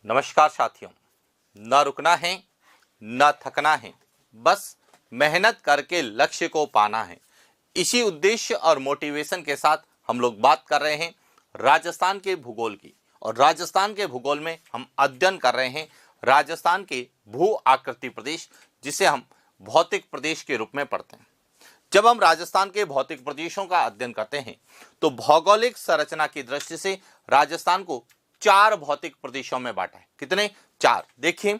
नमस्कार साथियों। न रुकना है न थकना है, बस मेहनत करके लक्ष्य को पाना है। इसी उद्देश्य और मोटिवेशन के साथ हम लोग बात कर रहे हैं राजस्थान के भूगोल की। और राजस्थान के भूगोल में हम अध्ययन कर रहे हैं राजस्थान के भू आकृति प्रदेश, जिसे हम भौतिक प्रदेश के रूप में पढ़ते हैं। जब हम राजस्थान के भौतिक प्रदेशों का अध्ययन करते हैं तो भौगोलिक संरचना की दृष्टि से राजस्थान को 4 भौतिक प्रदेशों में बांटा है। कितने? 4। देखिए,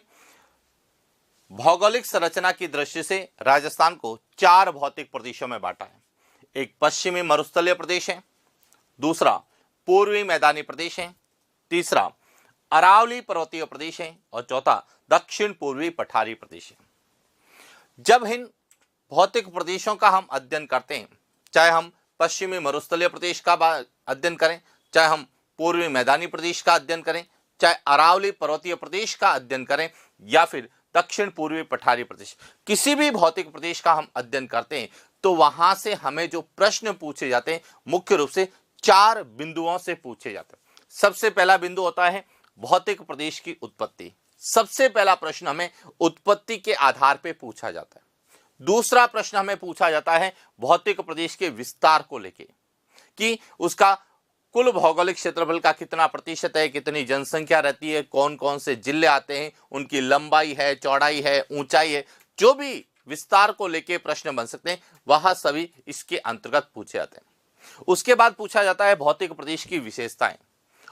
भौगोलिक संरचना की दृष्टि से राजस्थान को 4 भौतिक प्रदेशों में बांटा है। एक पश्चिमी मरुस्थलीय प्रदेश है, दूसरा पूर्वी मैदानी प्रदेश है, तीसरा अरावली पर्वतीय प्रदेश है और चौथा दक्षिण पूर्वी पठारी प्रदेश है। जब इन भौतिक प्रदेशों का हम अध्ययन करते हैं, चाहे हम पश्चिमी मरुस्थलीय प्रदेश का अध्ययन करें, चाहे हम पूर्वी मैदानी प्रदेश का अध्ययन करें, चाहे अरावली पर्वतीय प्रदेश का अध्ययन करें या फिर दक्षिण पूर्वी पठारी प्रदेश, किसी भी भौतिक प्रदेश का हम अध्ययन करते हैं तो वहां से हमें जो प्रश्न पूछे जाते हैं मुख्य रूप से 4 बिंदुओं से पूछे जाते हैं। सबसे पहला बिंदु होता है भौतिक प्रदेश की उत्पत्ति। सबसे पहला प्रश्न हमें उत्पत्ति के आधार पर पूछा जाता है। दूसरा प्रश्न हमें पूछा जाता है भौतिक प्रदेश के विस्तार को लेकर कि उसका कुल भौगोलिक क्षेत्रफल का कितना प्रतिशत है, कितनी जनसंख्या रहती है, कौन कौन से जिले आते हैं, उनकी लंबाई है, चौड़ाई है, ऊंचाई है, जो भी विस्तार को लेकर प्रश्न बन सकते हैं वह सभी इसके अंतर्गत पूछे जाते हैं। उसके बाद पूछा जाता है भौतिक प्रदेश की विशेषताएं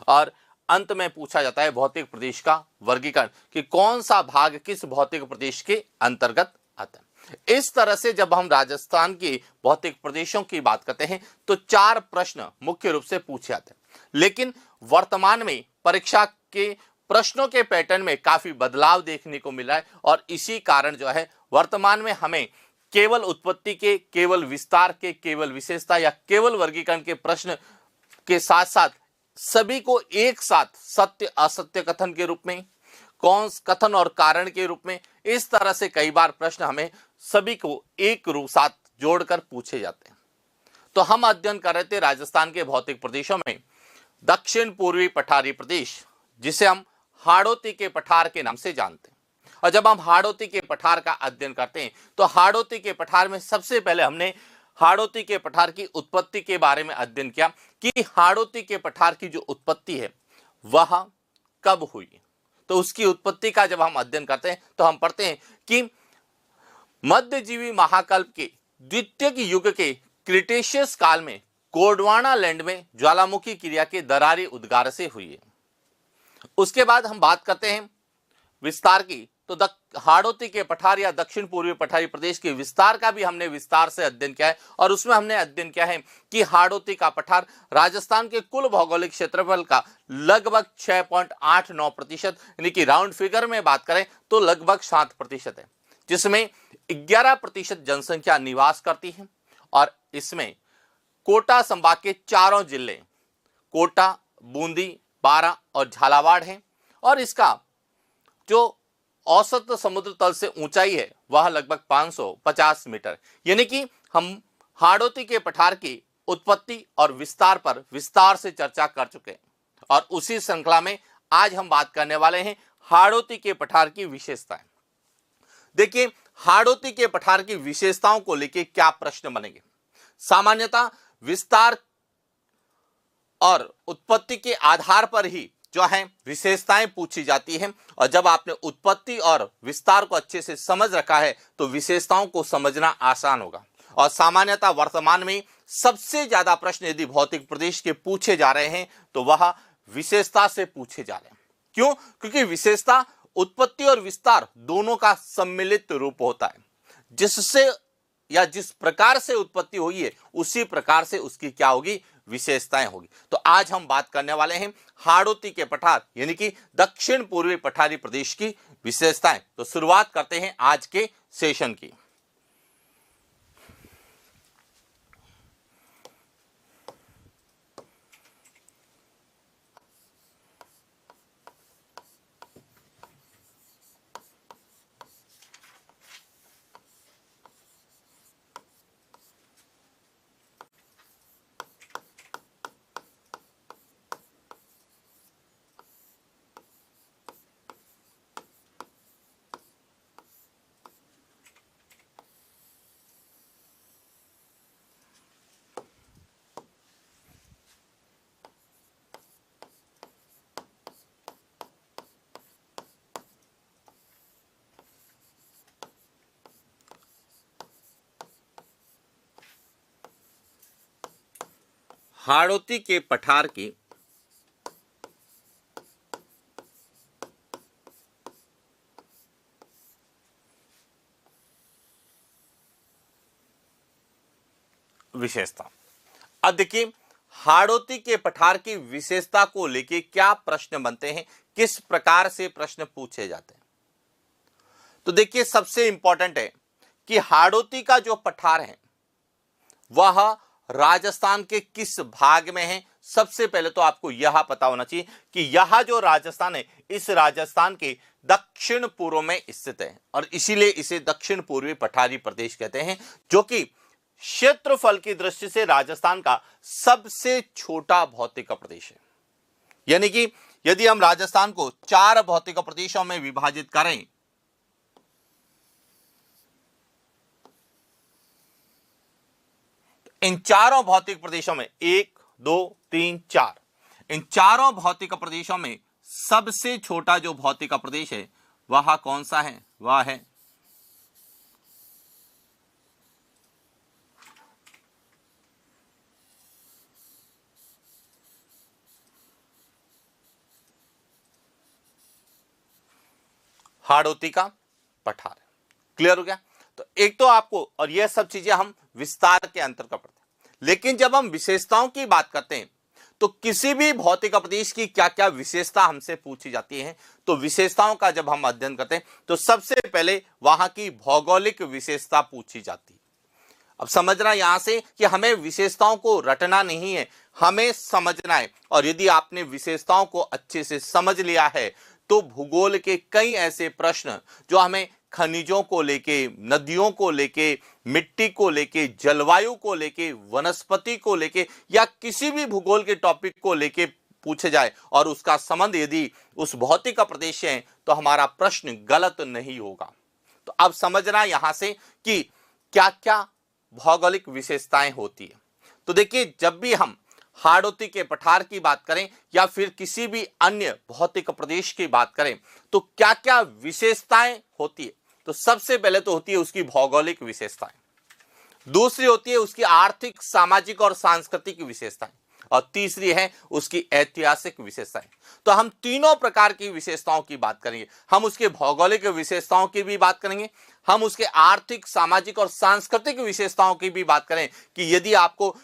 और अंत में पूछा जाता है भौतिक प्रदेश का वर्गीकरण कि कौन सा भाग किस भौतिक प्रदेश के अंतर्गत आता है। इस तरह से जब हम राजस्थान के भौतिक प्रदेशों की बात करते हैं तो 4 प्रश्न मुख्य रूप से पूछे जाते हैं। लेकिन वर्तमान में परीक्षा के प्रश्नों के पैटर्न में काफी बदलाव देखने को मिला है और इसी कारण जो है वर्तमान में हमें केवल उत्पत्ति के, केवल विस्तार के, केवल विशेषता या केवल वर्गीकरण के प्रश्न के साथ साथ सभी को एक साथ सत्य असत्य कथन के रूप में, कौन कथन और कारण के रूप में, इस तरह से कई बार प्रश्न हमें सभी को एक रूप साथ जोड़कर पूछे जाते हैं। तो हम अध्ययन कर रहे थे राजस्थान के भौतिक प्रदेशों में दक्षिण पूर्वी पठारी प्रदेश, जिसे हम हाड़ौती के पठार के नाम से जानते हैं। और जब हम हाड़ौती के पठार का अध्ययन करते हैं तो हाड़ौती के पठार में सबसे पहले हमने हाड़ौती के पठार की उत्पत्ति के बारे में अध्ययन किया कि हाड़ौती के पठार की जो उत्पत्ति है वह कब हुई। तो उसकी उत्पत्ति का जब हम अध्ययन करते हैं तो हम पढ़ते हैं कि मध्यजीवी महाकल्प के द्वितीय युग के क्रिटेशियस काल में गोंडवाना लैंड में ज्वालामुखी क्रिया के दरारी उद्गार से हुई है। उसके बाद हम बात करते हैं विस्तार की, तो हाड़ौती के पठार या दक्षिण पूर्वी पठारी प्रदेश के विस्तार का भी हमने विस्तार से अध्ययन किया है और उसमें हमने अध्ययन किया है कि हाड़ौती का पठार राजस्थान के कुल भौगोलिक क्षेत्रफल का लगभग 6.89%, यानी कि राउंड फिगर में बात करें तो लगभग 7% है, जिसमें 11% जनसंख्या निवास करती है। और इसमें कोटा संभाग के चारों जिले कोटा, बूंदी, बारां और झालावाड़ हैं और इसका जो औसत समुद्र तल से ऊंचाई है वह लगभग 550 मीटर। यानी कि हम हाड़ौती के पठार की उत्पत्ति और विस्तार पर विस्तार से चर्चा कर चुके हैं और उसी श्रृंखला में आज हम बात करने वाले हैं हाड़ौती के पठार की विशेषताएं। देखिए, हाड़ौती के पठार की विशेषताओं को लेकर क्या प्रश्न बनेंगे। सामान्यतः विस्तार और उत्पत्ति के आधार पर ही जो है विशेषताएं पूछी जाती हैं और जब आपने उत्पत्ति और विस्तार को अच्छे से समझ रखा है तो विशेषताओं को समझना आसान होगा। और सामान्यतः वर्तमान में सबसे ज्यादा प्रश्न यदि भौतिक प्रदेश के पूछे जा रहे हैं तो वह विशेषता से पूछे जा रहे हैं। क्यों? क्योंकि विशेषता उत्पत्ति और विस्तार दोनों का सम्मिलित रूप होता है। जिससे या जिस प्रकार से उत्पत्ति हुई है उसी प्रकार से उसकी क्या होगी, विशेषताएं होगी। तो आज हम बात करने वाले हैं हाड़ौती के पठार यानी कि दक्षिण पूर्वी पठारी प्रदेश की विशेषताएं। तो शुरुआत करते हैं आज के सेशन की। हाड़ौती के पठार की विशेषता। अब देखिए, हाड़ौती के पठार की विशेषता को लेके क्या प्रश्न बनते हैं, किस प्रकार से प्रश्न पूछे जाते हैं। तो देखिए, सबसे इंपॉर्टेंट है कि हाड़ौती का जो पठार है वह राजस्थान के किस भाग में है। सबसे पहले तो आपको यह पता होना चाहिए कि यह जो राजस्थान है, इस राजस्थान के दक्षिण पूर्व में स्थित है और इसीलिए इसे दक्षिण पूर्वी पठारी प्रदेश कहते हैं, जो कि क्षेत्रफल की दृष्टि से राजस्थान का सबसे छोटा भौतिक प्रदेश है। यानी कि यदि हम राजस्थान को 4 भौतिक प्रदेशों में विभाजित करें, इन चारों भौतिक प्रदेशों में 1, 2, 3, 4, इन चारों भौतिक प्रदेशों में सबसे छोटा जो भौतिक प्रदेश है वह कौन सा है? वह है हाड़ौती का पठार। क्लियर हो गया? तो एक तो आपको, और यह सब चीजें हम विस्तार के अंतर्गत पढ़ते हैं, लेकिन जब हम विशेषताओं की बात करते हैं तो किसी भी भौतिक प्रदेश की क्या क्या विशेषता हमसे पूछी जाती है। तो विशेषताओं का जब हम अध्ययन करते हैं तो सबसे पहले वहां की भौगोलिक विशेषता पूछी जाती है। अब समझना यहां से कि हमें विशेषताओं को रटना नहीं है, हमें समझना है। और यदि आपने विशेषताओं को अच्छे से समझ लिया है तो भूगोल के कई ऐसे प्रश्न जो हमें खनिजों को लेके, नदियों को लेके, मिट्टी को लेके, जलवायु को लेके, वनस्पति को लेके या किसी भी भूगोल के टॉपिक को लेके पूछे जाए और उसका संबंध यदि उस भौतिक प्रदेश से है तो हमारा प्रश्न गलत नहीं होगा। तो अब समझना यहां से कि क्या क्या भौगोलिक विशेषताएं होती है। तो देखिए, जब भी हम हाड़ौती के पठार की बात करें या फिर किसी भी अन्य भौतिक प्रदेश की बात करें तो क्या क्या विशेषताएं होती है। तो सबसे पहले तो होती है उसकी भौगोलिक विशेषताएं, दूसरी होती है उसकी आर्थिक, सामाजिक और सांस्कृतिक विशेषताएं, और तीसरी है उसकी ऐतिहासिक विशेषताएं। तो हम तीनों प्रकार की विशेषताओं की बात करेंगे। हम उसके भौगोलिक विशेषताओं की भी बात करेंगे, हम उसके आर्थिक, सामाजिक और सांस्कृतिक विशेषताओं की भी बात करें कि यदि आपको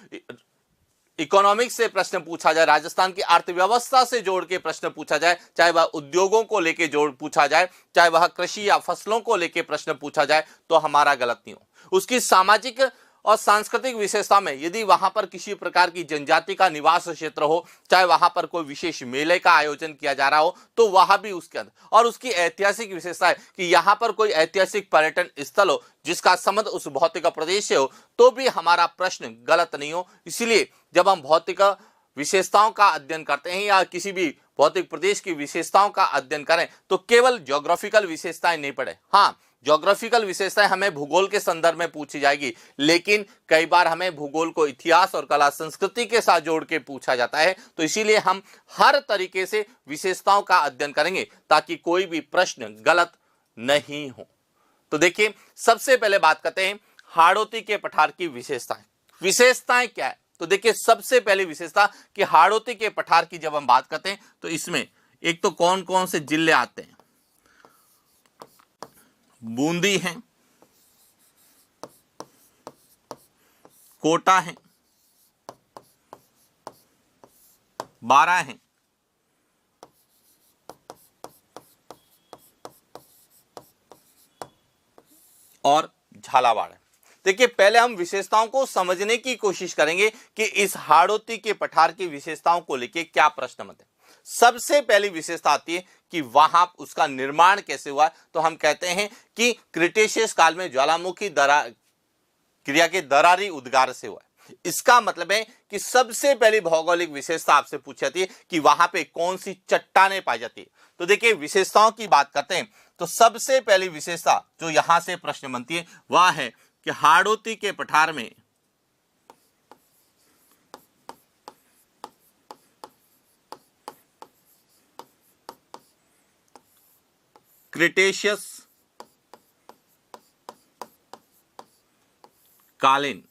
इकोनॉमिक्स से प्रश्न पूछा जाए, राजस्थान की अर्थव्यवस्था से जोड़ के प्रश्न पूछा जाए, चाहे वह उद्योगों को लेके जोड़ पूछा जाए, चाहे वह कृषि या फसलों को लेके प्रश्न पूछा जाए, तो हमारा गलत नहीं हो। उसकी सामाजिक और सांस्कृतिक विशेषता में यदि वहां पर किसी प्रकार की जनजाति का निवास क्षेत्र हो, चाहे वहां पर कोई विशेष मेले का आयोजन किया जा रहा हो, तो वह भी उसके अंदर। और उसकी ऐतिहासिक विशेषता है कि यहां पर कोई ऐतिहासिक पर्यटन स्थल हो जिसका संबंध उस भौतिक प्रदेश से हो, तो भी हमारा प्रश्न गलत नहीं हो। इसलिए जब हम भौतिक विशेषताओं का अध्ययन करते हैं या किसी भी भौतिक प्रदेश की विशेषताओं का अध्ययन करें तो केवल ज्योग्राफिकल विशेषताएं नहीं पढ़े। हाँ, ज्योग्राफिकल विशेषताएं हमें भूगोल के संदर्भ में पूछी जाएगी, लेकिन कई बार हमें भूगोल को इतिहास और कला संस्कृति के साथ जोड़ के पूछा जाता है। तो इसीलिए हम हर तरीके से विशेषताओं का अध्ययन करेंगे ताकि कोई भी प्रश्न गलत नहीं हो। तो देखिए, सबसे पहले बात करते हैं हाड़ौती के पठार की विशेषताएं। विशेषताएं क्या है? तो देखिए, सबसे पहली विशेषता कि हाड़ौती के पठार की जब हम बात करते हैं तो इसमें एक तो कौन कौन से जिले आते हैं? बूंदी है, कोटा है, बारां है, और झालावाड़ है। देखिए, पहले हम विशेषताओं को समझने की कोशिश करेंगे कि इस हाड़ौती के पठार की विशेषताओं को लेकर क्या प्रश्न बनते हैं। सबसे पहली विशेषता आती है कि वहां उसका निर्माण कैसे हुआ। तो हम कहते हैं कि क्रिटेशियस काल में ज्वालामुखी क्रिया के दरारी उद्गार से हुआ। इसका मतलब है कि सबसे पहली भौगोलिक विशेषता आपसे पूछी जाती है कि वहां पे कौन सी चट्टानें पाई जाती है। तो देखिए, विशेषताओं की बात करते हैं तो सबसे पहली विशेषता जो यहां से प्रश्न बनती है वह है कि हाड़ौती के पठार में क्रिटेशियस कालीन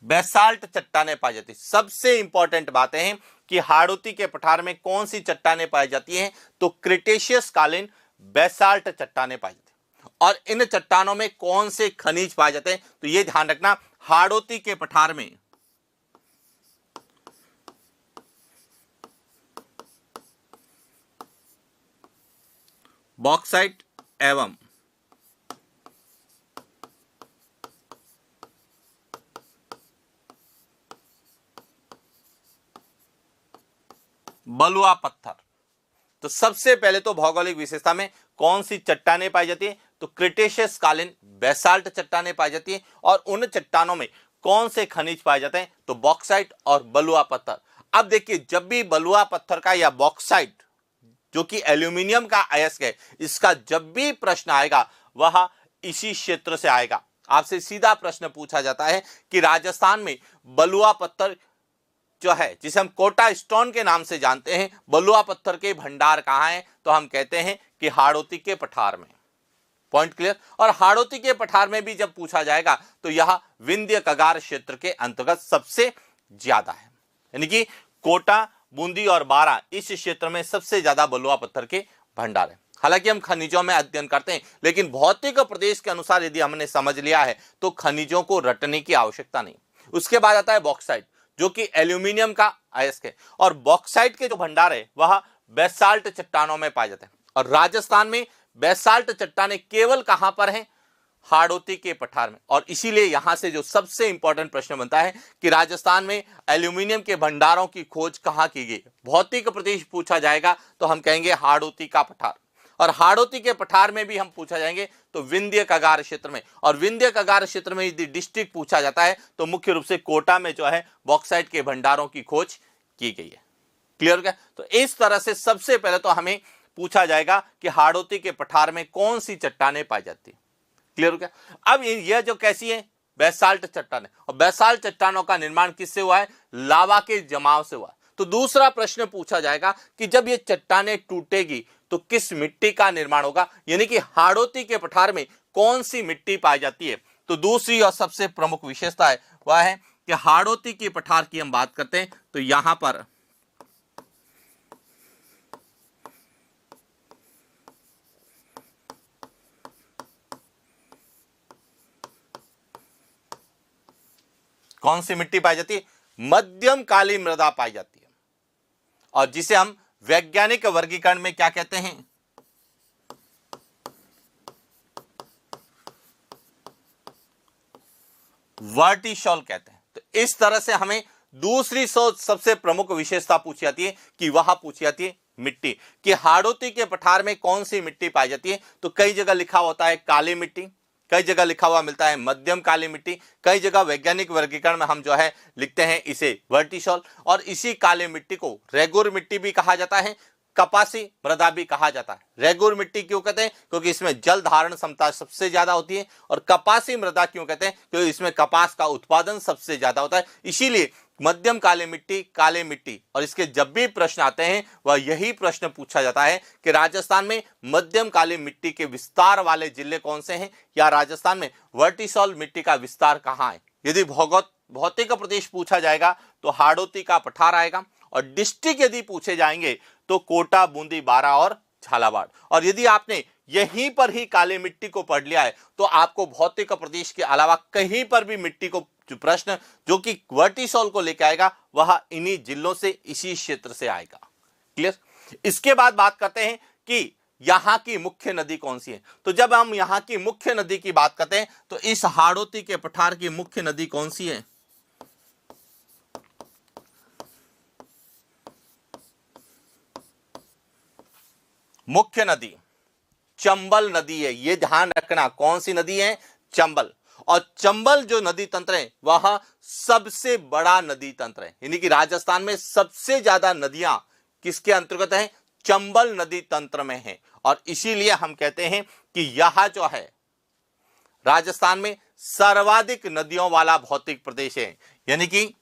बेसाल्ट चट्टानें पाई जाती है। सबसे इंपॉर्टेंट बातें हैं कि हाड़ौती के पठार में कौन सी चट्टानें पाई जाती हैं, तो क्रिटेशियस कालीन बेसाल्ट चट्टानें पाई जाती हैं। और इन चट्टानों में कौन से खनिज पाए जाते हैं, तो यह ध्यान रखना, हाड़ौती के पठार में बॉक्साइट एवं बलुआ पत्थर। तो सबसे पहले तो भौगोलिक विशेषता में कौन सी चट्टानें पाई जाती है, तो क्रिटेशियस कालीन बेसाल्ट चट्टानें पाई जाती है। और उन चट्टानों में कौन से खनिज पाए जाते हैं, तो बॉक्साइट और बलुआ पत्थर। अब देखिए, जब भी बलुआ पत्थर का या बॉक्साइट जो कि एल्यूमिनियम का अयस्क है, इसका जब भी प्रश्न आएगा वह इसी क्षेत्र से आएगा। आपसे सीधा प्रश्न पूछा जाता है कि राजस्थान में बलुआ पत्थर जो है, जिसे हम कोटा स्टोन के नाम से जानते हैं, बलुआ पत्थर के भंडार कहां हैं, तो हम कहते हैं कि हाड़ौती के पठार में। Point clear. और हाड़ौती के पठार में भी जब पूछा जाएगा तो यह विंध्य कगार क्षेत्र के अंतर्गत सबसे ज्यादा है, यानी कि कोटा, बूंदी और बारां इस क्षेत्र में सबसे ज्यादा बलुआ पत्थर के भंडार है। हालांकि हम खनिजों में अध्ययन करते हैं, लेकिन भौतिक प्रदेश के अनुसार यदि हमने समझ लिया है तो खनिजों को रटने की आवश्यकता नहीं। उसके बाद आता है बॉक्साइट, जो कि एल्यूमिनियम का अयस्क है। और बॉक्साइट के जो भंडार है वह बेसाल्ट चट्टानों में पाए जाते हैं। और राजस्थान में बेसाल्ट चट्टानें केवल कहां पर हैं, हाड़ौती के पठार में। और इसीलिए यहां से जो सबसे इंपॉर्टेंट प्रश्न बनता है कि राजस्थान में एल्यूमिनियम के भंडारों की खोज कहां की गई। भौतिक प्रदेश पूछा जाएगा तो हम कहेंगे हाड़ौती का पठार। और हाड़ौती के पठार में भी हम पूछा जाएंगे तो विंध्य कगार क्षेत्र में। और विंध्य कगार क्षेत्र में यदि डिस्ट्रिक्ट पूछा जाता है तो मुख्य रूप से कोटा में जो है बॉक्साइट के भंडारों की खोज की गई है। क्लियर क्या। तो इस तरह से सबसे पहले तो हमें पूछा जाएगा कि हाड़ौती के पठार में कौन सी चट्टानें पाई जाती है। क्लियर हो गया। अब यह जो कैसी है, बेसाल्ट चट्टानें। और बेसाल्ट चट्टानों का निर्माण किससे हुआ है, लावा के जमाव से हुआ। तो दूसरा प्रश्न पूछा जाएगा कि जब ये चट्टानें टूटेगी तो किस मिट्टी का निर्माण होगा, यानी कि हाड़ौती के पठार में कौन सी मिट्टी पाई जाती है। तो दूसरी और सबसे प्रमुख विशेषता है वह है कि हाड़ौती के पठार की हम बात करते हैं तो यहां पर कौन सी मिट्टी पाई जाती है, मध्यम काली मृदा पाई जाती है। और जिसे हम वैज्ञानिक वर्गीकरण में क्या कहते हैं, वर्टिसॉल कहते हैं। तो इस तरह से हमें दूसरी सबसे प्रमुख विशेषता पूछी जाती है कि वह पूछी जाती है मिट्टी, कि हाड़ौती के पठार में कौन सी मिट्टी पाई जाती है। तो कई जगह लिखा होता है काली मिट्टी, कई जगह लिखा हुआ मिलता है मध्यम काली मिट्टी, कई जगह वैज्ञानिक वर्गीकरण में हम जो है लिखते हैं इसे वर्टिसॉल। और इसी काली मिट्टी को रेगुर मिट्टी भी कहा जाता है, कपासी मृदा भी कहा जाता है। रेगुर मिट्टी क्यों कहते हैं, क्योंकि इसमें जल धारण क्षमता सबसे ज्यादा होती है। और कपासी मृदा क्यों कहते हैं, क्योंकि इसमें कपास का उत्पादन सबसे ज्यादा होता है। इसीलिए मध्यम काली मिट्टी, काली मिट्टी। और इसके जब भी प्रश्न आते हैं वह यही प्रश्न पूछा जाता है कि राजस्थान में मध्यम काली मिट्टी के विस्तार वाले जिले कौन से हैं, या राजस्थान में वर्टिसॉल मिट्टी का विस्तार कहां है। यदि भौतिक प्रदेश पूछा जाएगा तो हाड़ौती का पठार आएगा। और डिस्ट्रिक्ट यदि पूछे जाएंगे तो कोटा, बूंदी, बारां और झालावाड़। और यदि आपने यहीं पर ही काली मिट्टी को पढ़ लिया है तो आपको भौतिक प्रदेश के अलावा कहीं पर भी मिट्टी को जो प्रश्न जो कि वर्टिसॉल को लेकर आएगा वह इन्हीं जिलों से, इसी क्षेत्र से आएगा। क्लियर। इसके बाद बात करते हैं कि यहां की मुख्य नदी कौन सी है। तो जब हम यहां की मुख्य नदी की बात करते हैं तो इस हाड़ौती के पठार की मुख्य नदी कौन सी है, मुख्य नदी चंबल नदी है। यह ध्यान रखना, कौन सी नदी है, चंबल। और चंबल जो नदी तंत्र है वह सबसे बड़ा नदी तंत्र है, यानी कि राजस्थान में सबसे ज्यादा नदियां किसके अंतर्गत हैं, चंबल नदी तंत्र में हैं। और इसीलिए हम कहते हैं कि यह जो है राजस्थान में सर्वाधिक नदियों वाला भौतिक प्रदेश है, यानी कि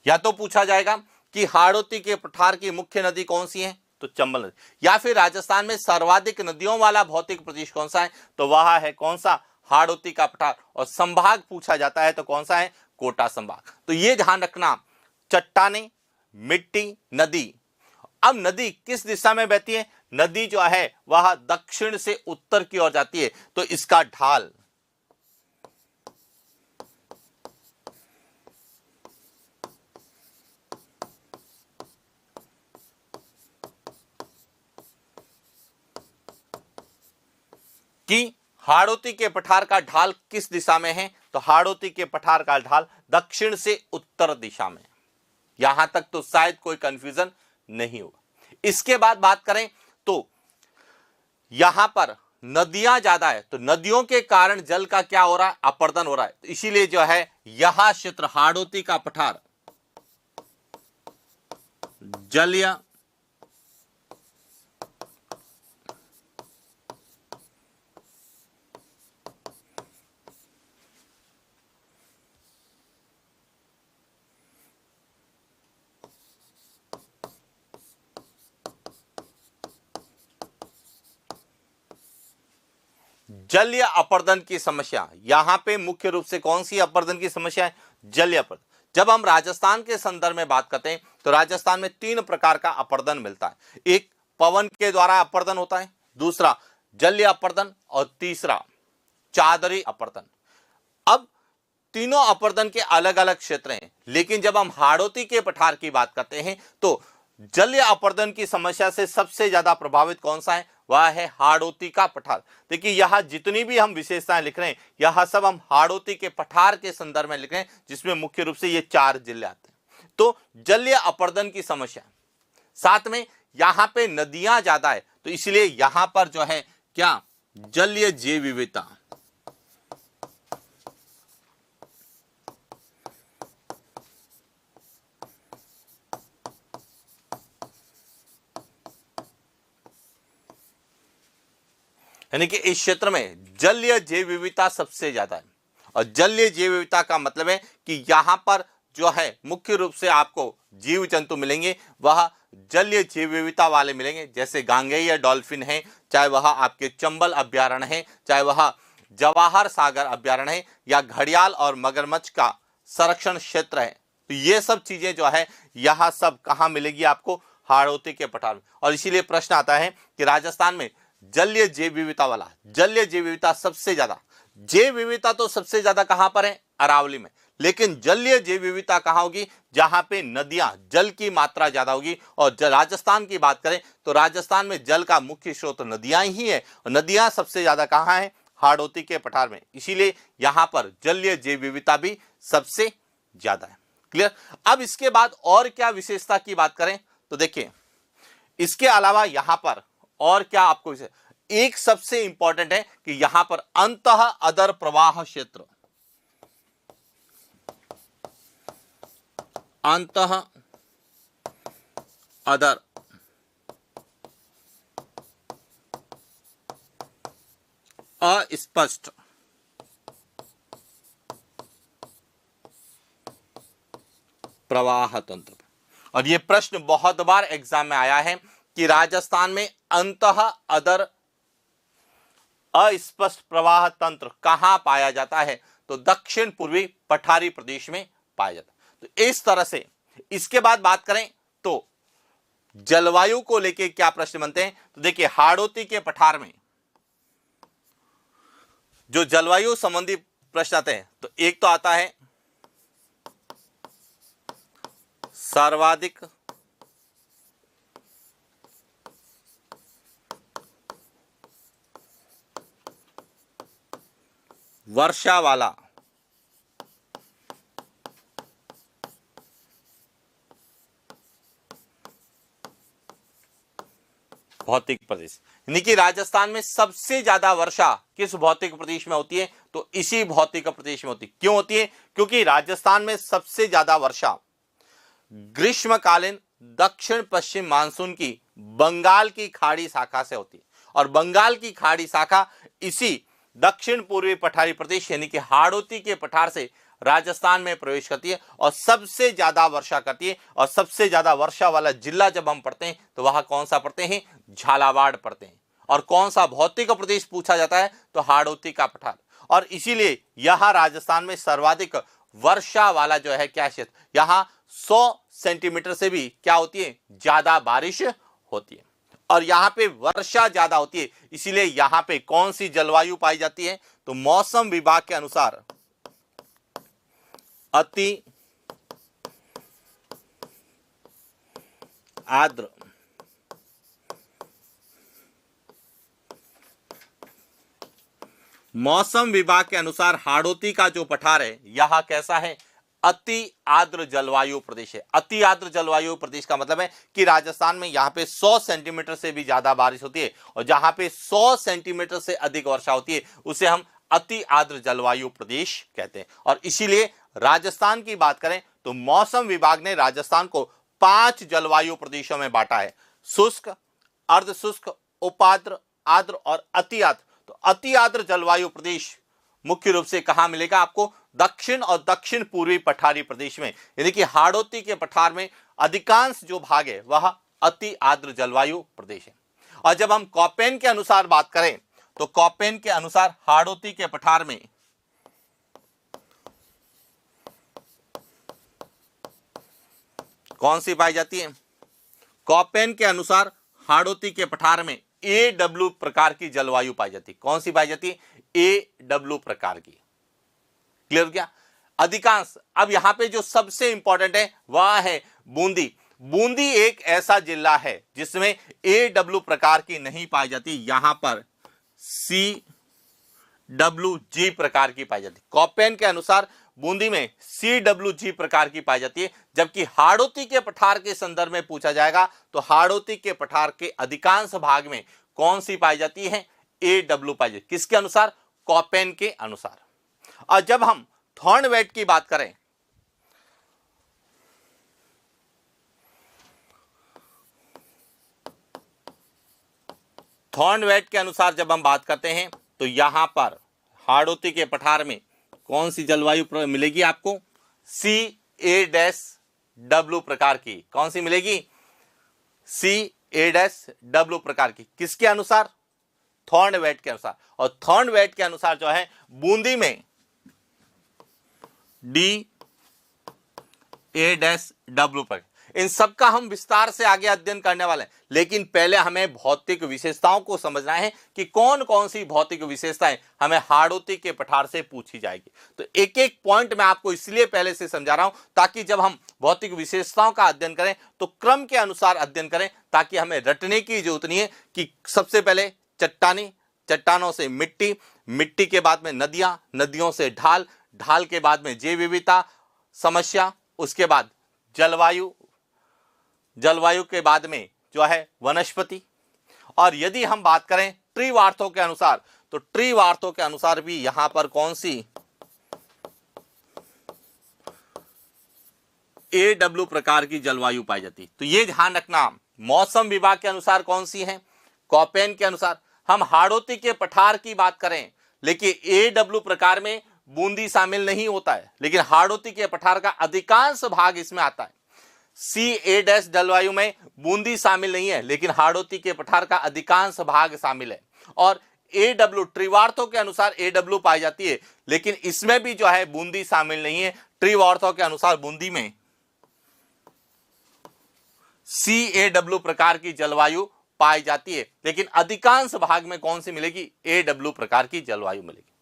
या तो पूछा जाएगा कि हाड़ौती के पठार की मुख्य नदी कौन सी है, तो चंबल नदी। या फिर राजस्थान में सर्वाधिक नदियों वाला भौतिक प्रदेश कौन सा है, तो वह है कौन सा, हाड़ौती का पठार। और संभाग पूछा जाता है तो कौन सा है, कोटा संभाग। तो ये ध्यान रखना, चट्टाने, मिट्टी, नदी। अब नदी किस दिशा में बहती है, नदी जो है वह दक्षिण से उत्तर की ओर जाती है, तो इसका ढाल कि हाड़ौती के पठार का ढाल किस दिशा में है, तो हाड़ौती के पठार का ढाल दक्षिण से उत्तर दिशा में। यहां तक तो शायद कोई कंफ्यूजन नहीं होगा। इसके बाद बात करें तो यहां पर नदियां ज्यादा है, तो नदियों के कारण जल का क्या हो रहा है, अपर्दन हो रहा है। तो इसीलिए जो है यह क्षेत्र हाड़ौती का पठार जलीय जलीय अपर्दन की समस्या, यहां पे मुख्य रूप से कौन सी अपर्दन की समस्या है, जलीय अपर्दन। जब हम राजस्थान के संदर्भ में बात करते हैं तो राजस्थान में 3 प्रकार का अपर्दन मिलता है। एक पवन के द्वारा अपर्दन होता है, दूसरा जलीय अपर्दन और तीसरा चादरी अपर्दन। अब तीनों अपर्दन के अलग अलग क्षेत्र हैं, लेकिन जब हम हाड़ौती के पठार की बात करते हैं तो जलीय अपर्दन की समस्या से सबसे ज्यादा प्रभावित कौन सा है, वह है हाड़ौती का पठार। देखिए यहां जितनी भी हम विशेषताएं लिख रहे हैं, यह सब हम हाड़ौती के पठार के संदर्भ में लिख रहे हैं, जिसमें मुख्य रूप से ये 4 जिले आते हैं। तो जलीय अपर्दन की समस्या, साथ में यहां पे नदियां ज्यादा है, तो इसलिए यहां पर जो है क्या, जलीय जैव विविधता, यानी कि इस क्षेत्र में जलीय जैव विविधता सबसे ज्यादा है। और जलीय जैव विविधता का मतलब है कि यहां पर जो है मुख्य रूप से आपको जीव जंतु मिलेंगे, वह जलीय जैव विविधता वाले मिलेंगे, जैसे गांगेय डॉल्फिन है, चाहे वह आपके चंबल अभ्यारण्य है, चाहे वह जवाहर सागर अभ्यारण्य है, या घड़ियाल और मगरमच्छ का संरक्षण क्षेत्र है। तो ये सब चीजें जो है यह सब कहां मिलेगी आपको, हाड़ौती के पठार में। और इसीलिए प्रश्न आता है कि राजस्थान में जलीय जैव विविधता वाला, जलीय जैव विविधता सबसे ज्यादा, जैव विविधता तो सबसे ज्यादा कहां पर है, अरावली में, लेकिन जलीय जैव विविधता कहां होगी, जहां पे नदियां, जल की मात्रा ज्यादा होगी। और राजस्थान की बात करें तो राजस्थान में जल का मुख्य स्रोत नदियां ही है, और नदियां सबसे ज्यादा कहां है, हाड़ौती के पठार में। इसीलिए यहां पर जलीय जैव विविधता भी सबसे ज्यादा है। क्लियर। अब इसके बाद और क्या विशेषता की बात करें तो देखिए, इसके अलावा यहां पर और क्या आपको एक सबसे इंपॉर्टेंट है कि यहां पर अंतः अदर प्रवाह क्षेत्र, अंतः अदर अस्पष्ट प्रवाह तंत्र। और यह प्रश्न बहुत बार एग्जाम में आया है कि राजस्थान में अंतः अदर अस्पष्ट प्रवाह तंत्र कहां पाया जाता है, तो दक्षिण पूर्वी पठारी प्रदेश में पाया जाता है। तो इस तरह से इसके बाद बात करें तो जलवायु को लेकर क्या प्रश्न बनते हैं, तो देखिए हाड़ौती के पठार में जो जलवायु संबंधी प्रश्न आते हैं, तो एक तो आता है सर्वाधिक वर्षा वाला भौतिक प्रदेश, यानी कि राजस्थान में सबसे ज्यादा वर्षा किस भौतिक प्रदेश में होती है, तो इसी भौतिक प्रदेश में होती है। क्यों होती है, क्योंकि राजस्थान में सबसे ज्यादा वर्षा ग्रीष्मकालीन दक्षिण पश्चिम मानसून की बंगाल की खाड़ी शाखा से होती है। और बंगाल की खाड़ी शाखा इसी दक्षिण पूर्वी पठारी प्रदेश यानी कि हाड़ौती के पठार से राजस्थान में प्रवेश करती है और सबसे ज्यादा वर्षा करती है। और सबसे ज्यादा वर्षा वाला जिला जब हम पढ़ते हैं तो वहां कौन सा पढ़ते हैं? झालावाड़ पढ़ते हैं। और कौन सा भौतिक प्रदेश पूछा जाता है? तो हाड़ौती का पठार। और इसीलिए यहां राजस्थान में सर्वाधिक वर्षा वाला जो है क्या क्षेत्र, यहां 100 सेंटीमीटर से भी क्या होती है? ज्यादा बारिश होती है। और यहां पे वर्षा ज्यादा होती है, इसीलिए यहां पे कौन सी जलवायु पाई जाती है? तो मौसम विभाग के अनुसार अति आर्द्र मौसम विभाग के अनुसार हाड़ौती का जो पठार है यह कैसा है? अति आर्द्र जलवायु प्रदेश है। अति आर्द्र जलवायु प्रदेश का मतलब है कि राजस्थान में यहां पे 100 सेंटीमीटर से भी ज्यादा बारिश होती है और जहां पे 100 सेंटीमीटर से अधिक वर्षा होती है उसे हम अति आर्द्र जलवायु प्रदेश कहते हैं। और इसीलिए राजस्थान की बात करें तो मौसम विभाग ने राजस्थान को 5 जलवायु प्रदेशों में बांटा है: शुष्क, अर्ध शुष्क, उपाद्र, आर्द्र और अति आर्द्र। तो अति आर्द्र जलवायु प्रदेश मुख्य रूप से कहां मिलेगा आपको? दक्षिण और दक्षिण पूर्वी पठारी प्रदेश में, यानी कि हाड़ौती के पठार में अधिकांश जो भाग है वह अति आर्द्र जलवायु प्रदेश है। और जब हम कॉपेन के अनुसार बात करें तो कॉपेन के अनुसार हाड़ौती के पठार में कौन सी पाई जाती है? कॉपेन के अनुसार हाड़ौती के पठार में AW प्रकार की जलवायु पाई जाती है। कौन सी पाई जाती है? AW प्रकार की। क्लियर हो गया? अधिकांश। अब यहां पे जो सबसे इंपॉर्टेंट है वह है बूंदी। बूंदी एक ऐसा जिला है जिसमें AW प्रकार की नहीं पाई जाती, यहां पर CWG प्रकार की पाई जाती। कॉपेन के अनुसार बूंदी में CWG प्रकार की पाई जाती है, जबकि हाड़ौती के पठार के संदर्भ में पूछा जाएगा तो हाड़ौती के पठार के अधिकांश भाग में कौन सी पाई जाती है? AW पाई जाती है। किसके अनुसार? कॉपेन के अनुसार। और जब हम थॉर्नवेट की बात करें थॉर्नवेट के अनुसार जब हम बात करते हैं तो यहां पर हाड़ौती के पठार में कौन सी जलवायु मिलेगी आपको? CA-W प्रकार की। कौन सी मिलेगी? CA-W प्रकार की। किसके अनुसार? थॉर्नवेट के अनुसार। और थॉर्नवेट के अनुसार जो है बूंदी में DA-W प्रकार। इन सब का हम विस्तार से आगे अध्ययन करने वाले हैं, लेकिन पहले हमें भौतिक विशेषताओं को समझना है कि कौन कौन सी भौतिक विशेषताएं हमें हाड़ौती के पठार से पूछी जाएगी। तो एक एक पॉइंट मैं आपको इसलिए पहले से समझा रहा हूं ताकि जब हम भौतिक विशेषताओं का अध्ययन करें तो क्रम के अनुसार अध्ययन करें, ताकि हमें रटने की जरूरत नहीं है कि सबसे पहले चट्टानी, चट्टानों से मिट्टी, मिट्टी के बाद में नदियां, नदियों से ढाल, ढाल के बाद में जैव विविधता समस्या, उसके बाद जलवायु, जलवायु के बाद में जो है वनस्पति। और यदि हम बात करें ट्री वार्थों के अनुसार तो ट्री वार्थों के अनुसार भी यहां पर कौन सी AW प्रकार की जलवायु पाई जाती। तो ये ध्यान रखना, मौसम विभाग के अनुसार कौन सी है? कॉपेन के अनुसार। हम हाड़ौती के पठार की बात करें लेकिन AW प्रकार में बूंदी शामिल नहीं होता है, लेकिन हाड़ौती के पठार का अधिकांश भाग इसमें आता है। CA- जलवायु में बूंदी शामिल नहीं है, लेकिन हाड़ौती के पठार का अधिकांश भाग शामिल है। और AW त्रिवार्थों के अनुसार AW पाई जाती है, लेकिन इसमें भी जो है बूंदी शामिल नहीं है। त्रिवार्थों के अनुसार बूंदी में CAW प्रकार की जलवायु पाई जाती है, लेकिन अधिकांश भाग में कौन सी मिलेगी? AW प्रकार की जलवायु मिलेगी।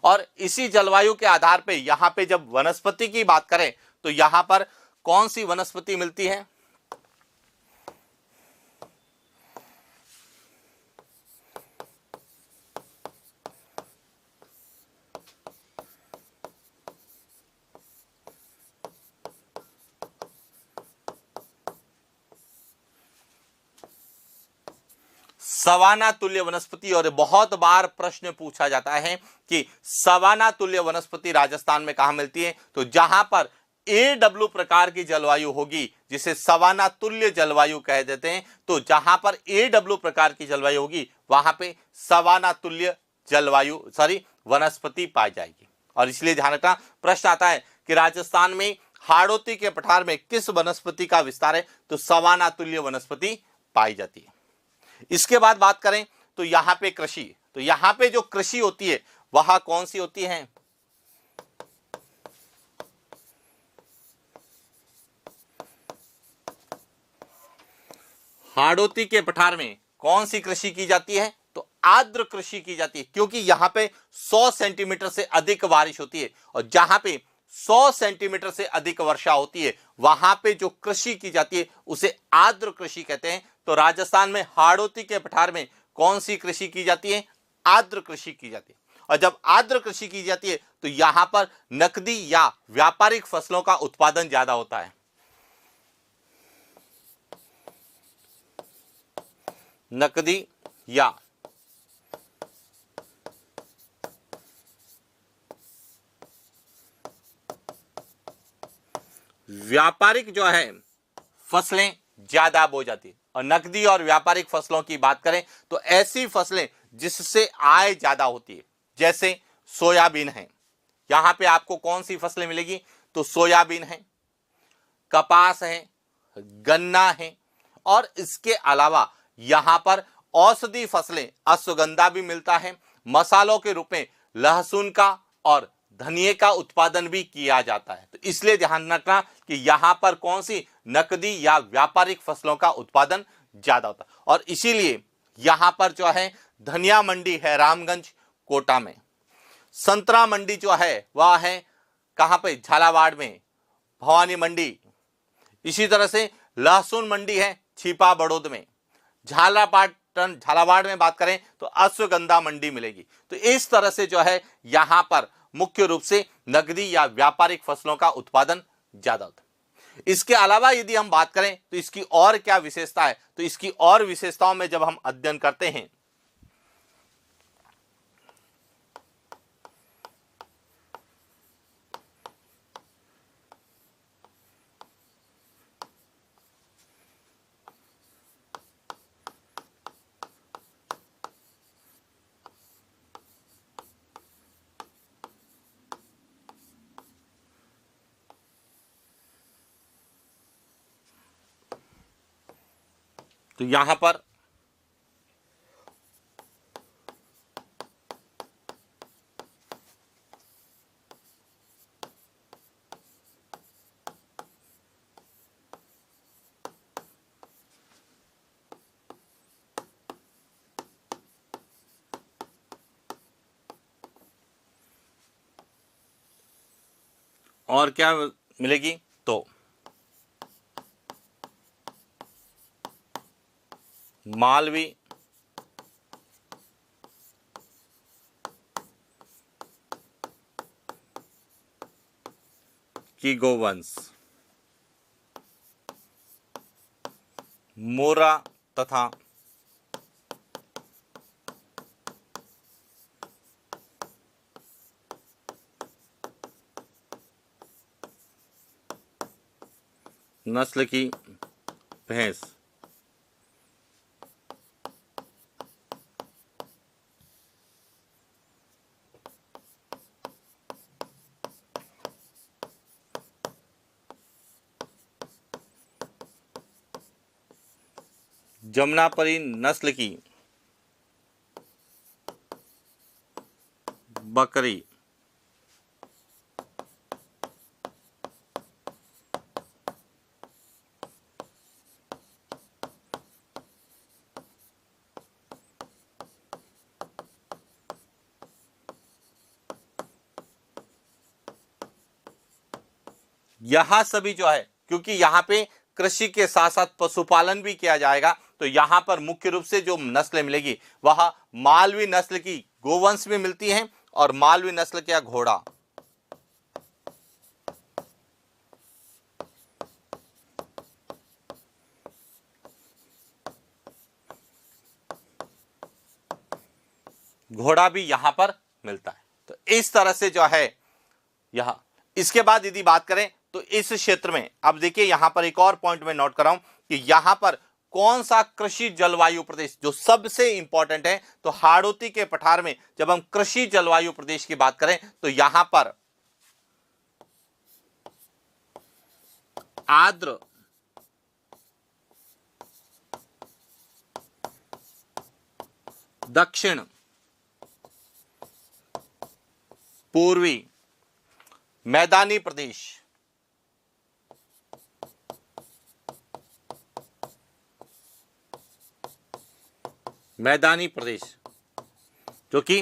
और इसी जलवायु के आधार पे यहां पे जब वनस्पति की बात करें तो यहां पर कौन सी वनस्पति मिलती है? सवाना तुल्य वनस्पति। और बहुत बार प्रश्न पूछा जाता है कि सवाना तुल्य वनस्पति राजस्थान में कहां मिलती है? तो जहां पर AW प्रकार की जलवायु होगी जिसे सवाना तुल्य जलवायु कह देते हैं, तो जहां पर AW प्रकार की जलवायु होगी वहां पे सवाना तुल्य जलवायु वनस्पति पाई जाएगी। और इसलिए ध्यान रखना, प्रश्न आता है कि राजस्थान में हाड़ौती के पठार में किस वनस्पति का विस्तार है, तो सवाना तुल्य वनस्पति पाई जाती है। इसके बाद बात करें तो यहां पे कृषि, तो यहां पे जो कृषि होती है वह कौन सी होती है, हाड़ौती के पठार में कौन सी कृषि की जाती है, तो आर्द्र कृषि की जाती है, क्योंकि यहां पे 100 सेंटीमीटर से अधिक बारिश होती है, और जहां पे 100 सेंटीमीटर से अधिक वर्षा होती है वहां पे जो कृषि की जाती है उसे आर्द्र कृषि कहते हैं। तो राजस्थान में हाड़ौती के पठार में कौन सी कृषि की जाती है, आर्द्र कृषि की जाती है। और जब आर्द्र कृषि की जाती है तो यहां पर नकदी या व्यापारिक फसलों का उत्पादन ज्यादा होता है। नकदी या व्यापारिक जो है फसलें ज्यादा बो जाती है। और नकदी और व्यापारिक फसलों की बात करें तो ऐसी फसलें जिससे आय ज्यादा होती है, जैसे सोयाबीन है। यहां पे आपको कौन सी फसलें मिलेगी, तो सोयाबीन है, कपास है, गन्ना है, और इसके अलावा यहां पर औषधि फसलें अश्वगंधा भी मिलता है। मसालों के रूप में लहसुन का और धनिये का उत्पादन भी किया जाता है। तो इसलिए ध्यान रखना कि यहां पर कौन सी नकदी या व्यापारिक फसलों का उत्पादन ज्यादा होता है। और इसीलिए यहां पर जो है धनिया मंडी है रामगंज कोटा में, संतरा मंडी जो है वह है कहां पे, झालावाड़ में, भवानी मंडी। इसी तरह से लहसुन मंडी है छिपा बड़ौद में। झालावाड़ में बात करें तो अश्वगंधा मंडी मिलेगी। तो इस तरह से जो है यहां पर मुख्य रूप से नकदी या व्यापारिक फसलों का उत्पादन ज्यादा होता है। इसके अलावा यदि हम बात करें तो इसकी और क्या विशेषता है, तो इसकी और विशेषताओं में जब हम अध्ययन करते हैं तो यहां पर और क्या मिलेगी, तो मालवी की गोवंश, मोरा तथा नस्ल की भैंस, जमुनापरी नस्ल की बकरी, यहां सभी जो है, क्योंकि यहां पे कृषि के साथ साथ पशुपालन भी किया जाएगा, तो यहां पर मुख्य रूप से जो नस्लें मिलेगी वह मालवी नस्ल की गोवंश में मिलती हैं और मालवी नस्ल का घोड़ा। घोड़ा भी यहां पर मिलता है। तो इस तरह से जो है यहां, इसके बाद यदि बात करें तो इस क्षेत्र में अब देखिए यहां पर एक और पॉइंट में नोट कर रहा हूं कि यहां पर कौन सा कृषि जलवायु प्रदेश जो सबसे इंपॉर्टेंट है, तो हाड़ौती के पठार में जब हम कृषि जलवायु प्रदेश की बात करें तो यहां पर आर्द्र दक्षिण पूर्वी मैदानी प्रदेश, मैदानी प्रदेश जो कि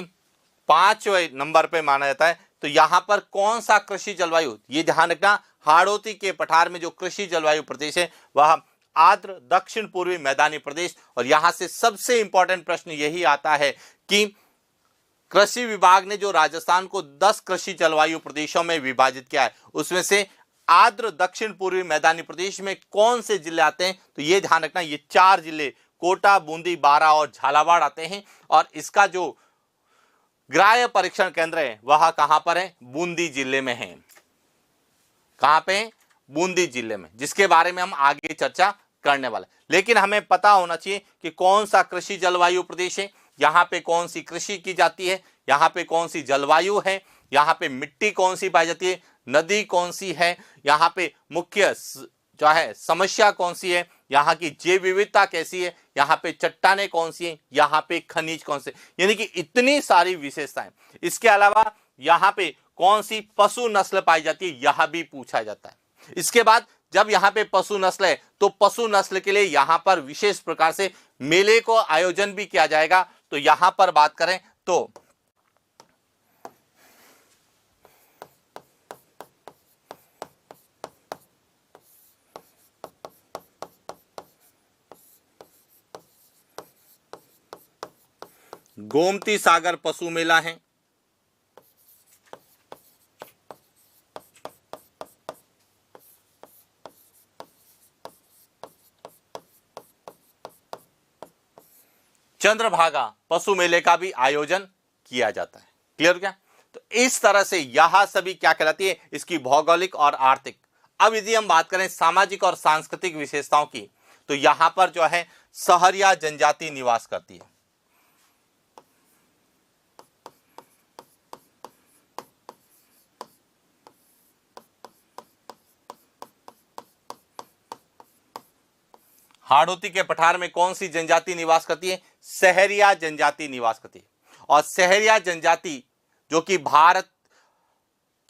5वें नंबर पे माना जाता है, तो यहां पर कौन सा कृषि जलवायु, ये ध्यान रखना, हाड़ौती के पठार में जो कृषि जलवायु प्रदेश है वह आर्द्र दक्षिण पूर्वी मैदानी प्रदेश। और यहां से सबसे इंपॉर्टेंट प्रश्न यही आता है कि कृषि विभाग ने जो राजस्थान को 10 कृषि जलवायु प्रदेशों में विभाजित किया है, उसमें से आर्द्र दक्षिण पूर्वी मैदानी प्रदेश में कौन से जिले आते हैं, तो ये ध्यान रखना, ये 4 जिले कोटा, बूंदी, बारां और झालावाड़ आते हैं। और इसका जो ग्राह्य परीक्षण केंद्र है वह कहां पर है, बूंदी जिले में है। कहां पे है, बूंदी जिले में, जिसके बारे में हम आगे चर्चा करने वाले। लेकिन हमें पता होना चाहिए कि कौन सा कृषि जलवायु प्रदेश है, यहाँ पे कौन सी कृषि की जाती है, यहाँ पे कौन सी जलवायु है, यहाँ पे मिट्टी कौन सी पाई जाती है, नदी कौन सी है, यहाँ पे मुख्य जो है समस्या कौन सी है, यहाँ की जैव विविधता कैसी है, यहाँ पे चट्टानें कौन सी है, यहाँ पे खनिज कौन से, यानी कि इतनी सारी विशेषताएं। इसके अलावा यहाँ पे कौन सी पशु नस्ल पाई जाती है, यह भी पूछा जाता है। इसके बाद जब यहाँ पे पशु नस्ल है तो पशु नस्ल के लिए यहाँ पर विशेष प्रकार से मेले को आयोजन भी किया जाएगा। तो यहां पर बात करें तो गोमती सागर पशु मेला है, चंद्रभागा पशु मेले का भी आयोजन किया जाता है। क्लियर क्या? तो इस तरह से यह सभी क्या कहलाती है, इसकी भौगोलिक और आर्थिक। अब यदि हम बात करें सामाजिक और सांस्कृतिक विशेषताओं की, तो यहां पर जो है सहरिया जनजाति निवास करती है। हाड़ौती के पठार में कौन सी जनजाति निवास करती है, सहरिया जनजाति निवास करती है। और सहरिया जनजाति जो कि भारत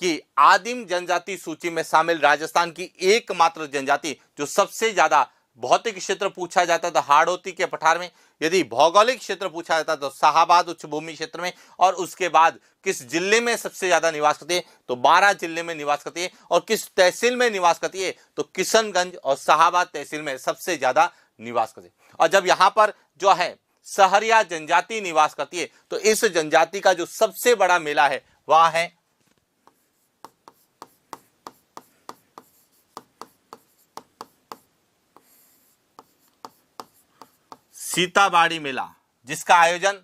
की आदिम जनजाति सूची में शामिल राजस्थान की एकमात्र जनजाति, जो सबसे ज्यादा भौतिक क्षेत्र पूछा जाता था हाड़ौती के पठार में, यदि भौगोलिक क्षेत्र पूछा जाता तो शाहाबाद उच्च भूमि क्षेत्र में, और उसके बाद किस जिले में सबसे ज्यादा निवास करती है, तो बारां जिले में निवास करती है। और किस तहसील में निवास करती है, तो किशनगंज और शाहाबाद तहसील में सबसे ज्यादा निवास करती है। और जब यहां पर जो है सहरिया जनजाति निवास करती है, तो इस जनजाति का जो सबसे बड़ा मेला है वह है सीताबाड़ी मेला, जिसका आयोजन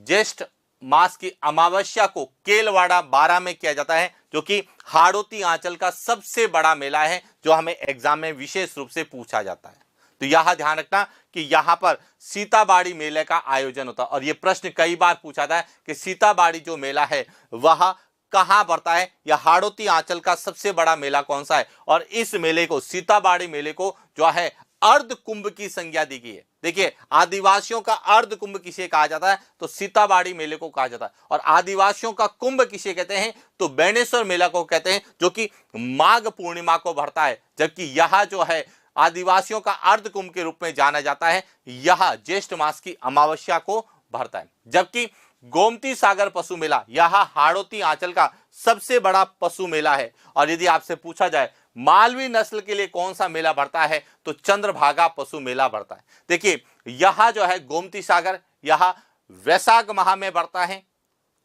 ज्येष्ठ मास की अमावस्या को केलवाड़ा बारां में किया जाता है, जो कि हाड़ौती आंचल का सबसे बड़ा मेला है, जो हमें एग्जाम में विशेष रूप से पूछा जाता है। तो यह ध्यान रखना कि यहां पर सीताबाड़ी मेले का आयोजन होता है। और यह प्रश्न कई बार पूछा था कि सीताबाड़ी जो मेला है वह कहां पड़ता है, या हाड़ौती आंचल का सबसे बड़ा मेला कौन सा है। और इस मेले को, सीताबाड़ी मेले को जो है अर्ध कुंभ की संज्ञा दी गई है। देखिए, आदिवासियों का अर्ध कुंभ किसे कहा जाता है, तो सीताबाड़ी मेले को कहा जाता है। और आदिवासियों का कुंभ किसे कहते हैं, तो बेणेश्वर मेला को कहते हैं, जो कि माघ पूर्णिमा को भरता है। जबकि यह जो है आदिवासियों का अर्ध कुंभ के रूप में जाना जाता है, यह ज्येष्ठ मास की अमावस्या को भरता है। जबकि गोमती सागर पशु मेला यह हाड़ौती आंचल का सबसे बड़ा पशु मेला है। और यदि आपसे पूछा जाए मालवी नस्ल के लिए कौन सा मेला भरता है, तो चंद्रभागा पशु मेला भरता है। देखिए, यह जो है गोमती सागर, यह वैशाख माह में भरता है।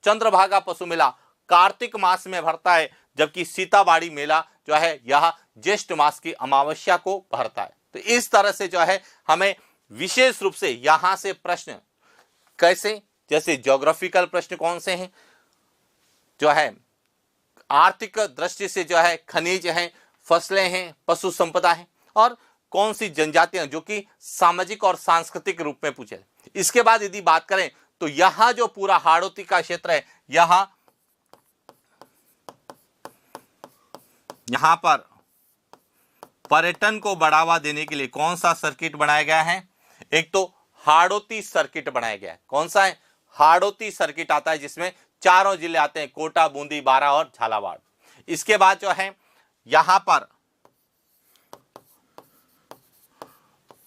चंद्रभागा पशु मेला कार्तिक मास में भरता है, जबकि सीताबाड़ी मेला जो है यह ज्येष्ठ मास की अमावस्या को भरता है। तो इस तरह से जो है हमें विशेष रूप से यहां से प्रश्न कैसे, जैसे ज्योग्राफिकल प्रश्न कौन से हैं, जो है आर्थिक दृष्टि से जो है खनिज हैं, फसलें हैं, पशु संपदा है, और कौन सी जनजातियां, जो कि सामाजिक और सांस्कृतिक रूप में पूछे। इसके बाद यदि बात करें तो यहां जो पूरा हाड़ौती का क्षेत्र है, यहां पर पर्यटन को बढ़ावा देने के लिए कौन सा सर्किट बनाया गया है? एक तो हाड़ौती सर्किट बनाया गया है। कौन सा है? हाड़ौती सर्किट आता है, जिसमें चारों जिले आते हैं, कोटा, बूंदी, बारां और झालावाड़। इसके बाद जो है यहां पर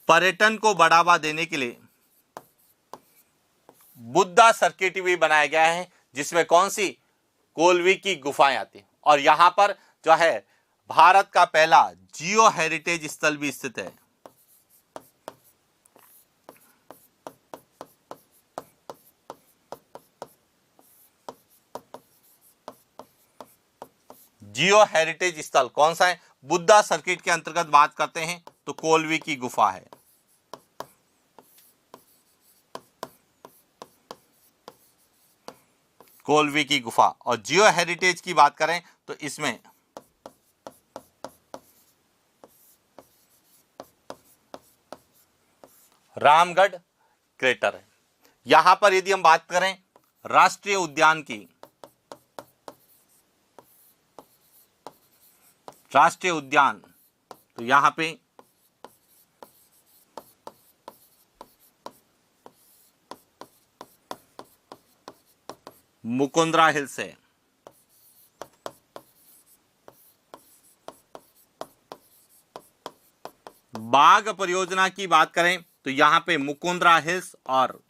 पर्यटन को बढ़ावा देने के लिए बुद्धा सर्किट भी बनाया गया है, जिसमें कौन सी? कोलवी की गुफाएं आती हैं। और यहां पर जो है भारत का पहला जियो हेरिटेज स्थल भी स्थित है। जियो हेरिटेज स्थल कौन सा है? बुद्धा सर्किट के अंतर्गत बात करते हैं तो कोलवी की गुफा है। कोलवी की गुफा। और जियो हेरिटेज की बात करें तो इसमें रामगढ़ क्रेटर है। यहां पर यदि हम बात करें राष्ट्रीय उद्यान की, राष्ट्रीय उद्यान, तो यहां पे मुकुंदरा हिल्स है। बाघ परियोजना की बात करें तो यहां पे मुकुंदरा हिल्स और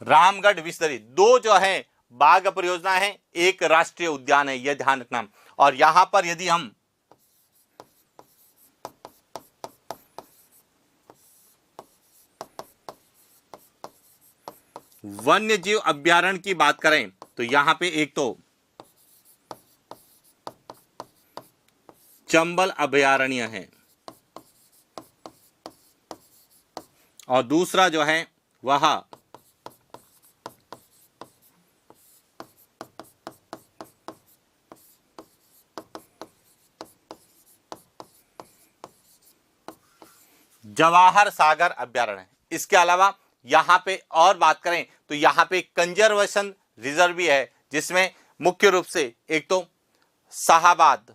रामगढ़ विस्तरी, दो जो है बाघ परियोजना है, एक राष्ट्रीय उद्यान है, यह ध्यान रखना। और यहां पर यदि हम वन्य जीव अभ्यारण्य की बात करें तो यहां पे एक तो चंबल अभयारण्य है और दूसरा जो है वह जवाहर सागर अभयारण्य है। इसके अलावा यहां पे और बात करें तो यहां पे कंजर्वेशन रिजर्व भी है, जिसमें मुख्य रूप से एक तो शाहाबाद,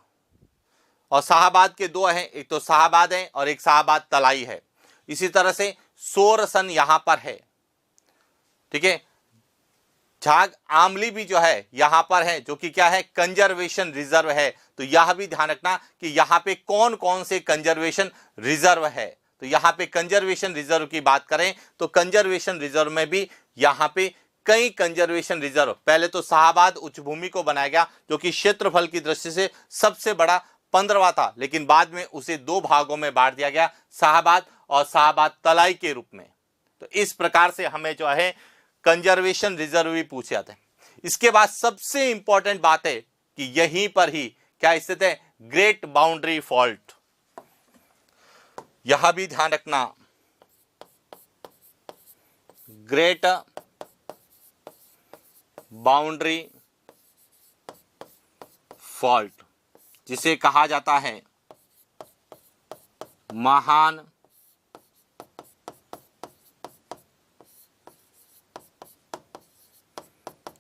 और शाहाबाद के दो हैं, एक तो शाहाबाद है और एक शाहाबाद तलाई है। इसी तरह से सोरसन यहां पर है, ठीक है। झाग आमली भी जो है यहां पर है, जो कि क्या है? कंजर्वेशन रिजर्व है। तो यह भी ध्यान रखना कि यहां पे कौन कौन से कंजर्वेशन रिजर्व है। तो यहां पे कंजर्वेशन रिजर्व की बात करें तो कंजर्वेशन रिजर्व में भी यहां पे कई कंजर्वेशन रिजर्व, पहले तो शाहाबाद उच्च भूमि को बनाया गया, जो कि क्षेत्रफल की दृष्टि से सबसे बड़ा 15वां था, लेकिन बाद में उसे दो भागों में बांट दिया गया, शाहाबाद और शाहाबाद तलाई के रूप में। तो इस प्रकार से हमें जो है कंजर्वेशन रिजर्व भी पूछे जाते हैं। इसके बाद सबसे इंपॉर्टेंट बात है कि यहीं पर ही क्या स्थित है? Great boundary fault. यह भी ध्यान रखना, ग्रेट बाउंड्री फॉल्ट, जिसे कहा जाता है महान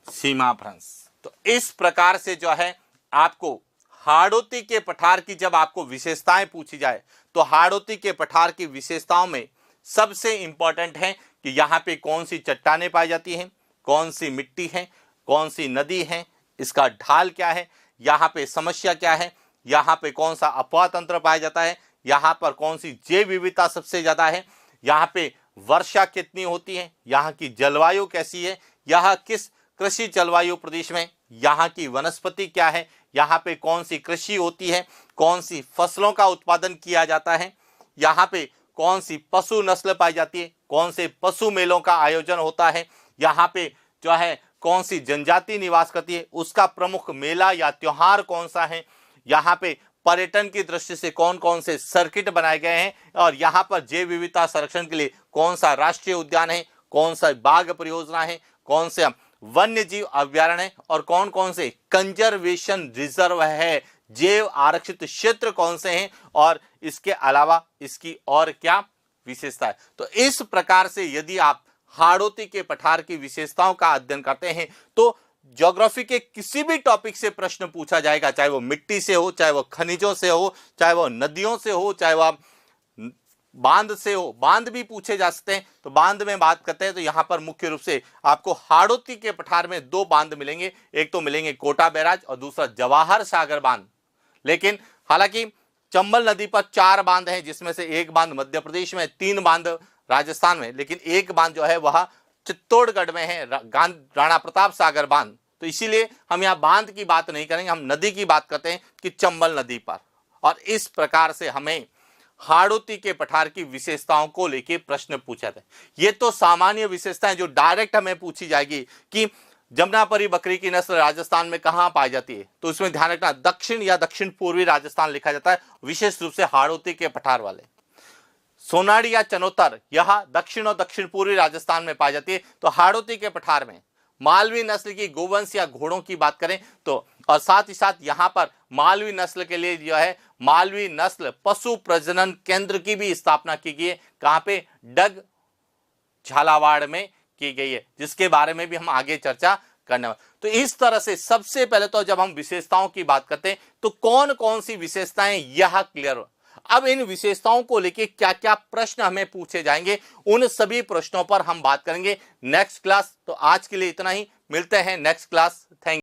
सीमा भ्रंश। तो इस प्रकार से जो है आपको हाड़ौती के पठार की जब आपको विशेषताएं पूछी जाए तो हाड़ौती के पठार की विशेषताओं में सबसे इंपॉर्टेंट है कि यहाँ पे कौन सी चट्टानें पाई जाती हैं, कौन सी मिट्टी है, कौन सी नदी है, इसका ढाल क्या है, यहाँ पे समस्या क्या है, यहाँ पे कौन सा अपवाह तंत्र पाया जाता है, यहाँ पर कौन सी जैव विविधता सबसे ज्यादा है, यहाँ पे वर्षा कितनी होती है, यहाँ की जलवायु कैसी है, यहाँ किस कृषि जलवायु प्रदेश में, यहाँ की वनस्पति क्या है, यहाँ पे कौन सी कृषि होती है, कौन सी फसलों का उत्पादन किया जाता है, यहाँ पे कौन सी पशु नस्ल पाई जाती है, कौन से पशु मेलों का आयोजन होता है, यहाँ पे जो है कौन सी जनजाति निवास करती है, उसका प्रमुख मेला या त्योहार कौन सा है, यहाँ पे पर्यटन की दृष्टि से कौन कौन से सर्किट बनाए गए हैं, और यहाँ पर जैव विविधता संरक्षण के लिए कौन सा राष्ट्रीय उद्यान है, कौन सा बाघ परियोजना है, कौन से वन्य जीव अभयारण्य और कौन कौन से कंजर्वेशन रिजर्व है, जैव आरक्षित क्षेत्र कौन से हैं, और इसके अलावा इसकी और क्या विशेषता है। तो इस प्रकार से यदि आप हाड़ौती के पठार की विशेषताओं का अध्ययन करते हैं तो ज्योग्राफी के किसी भी टॉपिक से प्रश्न पूछा जाएगा, चाहे वो मिट्टी से हो, चाहे वो खनिजों से हो, चाहे वो नदियों से हो, चाहे वो बांध से हो, बांध भी पूछे जा सकते हैं। तो बांध में बात करते हैं तो यहां पर मुख्य रूप से आपको हाड़ौती के पठार में दो बांध मिलेंगे, एक तो मिलेंगे कोटा बैराज और दूसरा जवाहर सागर बांध। लेकिन हालांकि चंबल नदी पर 4 बांध हैं, जिसमें से एक बांध मध्य प्रदेश में, 3 बांध राजस्थान में, लेकिन एक बांध जो है वह चित्तौड़गढ़ में है, राणा प्रताप सागर बांध। तो इसीलिए हम यहाँ बांध की बात नहीं करेंगे, हम नदी की बात करते हैं कि चंबल नदी पर। और इस प्रकार से हमें हाड़ौती के पठार की विशेषताओं को लेकर प्रश्न पूछा था। ये तो सामान्य विशेषताएं जो डायरेक्ट हमें पूछी जाएगी कि जमुनापरी बकरी की नस्ल राजस्थान में कहां पाई जाती है, तो उसमें ध्यान रखना दक्षिण या दक्षिण पूर्वी राजस्थान लिखा जाता है, विशेष रूप से हाड़ौती के पठार वाले। सोनाड़ी या चनोतर यह दक्षिण और दक्षिण पूर्वी राजस्थान में पाई जाती है। तो हाड़ौती के पठार में मालवी नस्ल की गोवंश या घोड़ों की बात करें तो, और साथ ही साथ यहां पर मालवी नस्ल के लिए जो है मालवी नस्ल पशु प्रजनन केंद्र की भी स्थापना की गई है। कहां पे? डग झालावाड़ में की गई है, जिसके बारे में भी हम आगे चर्चा करने वाले। तो इस तरह से सबसे पहले तो जब हम विशेषताओं की बात करते हैं तो कौन कौन सी विशेषताएं यह क्लियर। अब इन विशेषताओं को लेके क्या क्या प्रश्न हमें पूछे जाएंगे, उन सभी प्रश्नों पर हम बात करेंगे नेक्स्ट क्लास। तो आज के लिए इतना ही, मिलते हैं नेक्स्ट क्लास। Thank you.